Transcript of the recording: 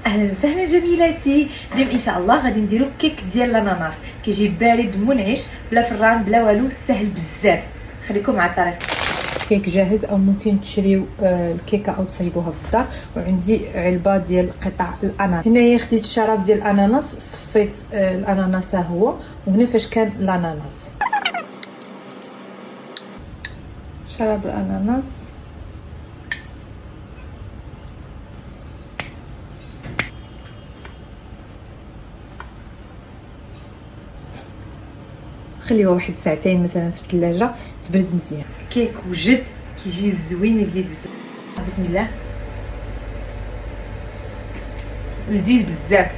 اهلا وسهلا جميلاتي. اليوم ان شاء الله غادي نديرو كيك ديال الاناناس، كيجي بارد منعش بلا فران بلا والو، سهل بزاف. خليكم مع الطريقه. كيك جاهز او ممكن تشريو الكيكه او تصايبوها في الدار. وعندي علبه ديال قطع الاناناس. هنايا خديت الشراب ديال الاناناس، صفيت الاناناس ها هو، وهنا فاش كان الاناناس شراب الاناناس. خليوها واحد ساعتين مثلا في الثلاجه تبرد مزيان. كيك وجد كيجي زوين ولذيذ بزاف. بسم الله، لذيذ بزاف.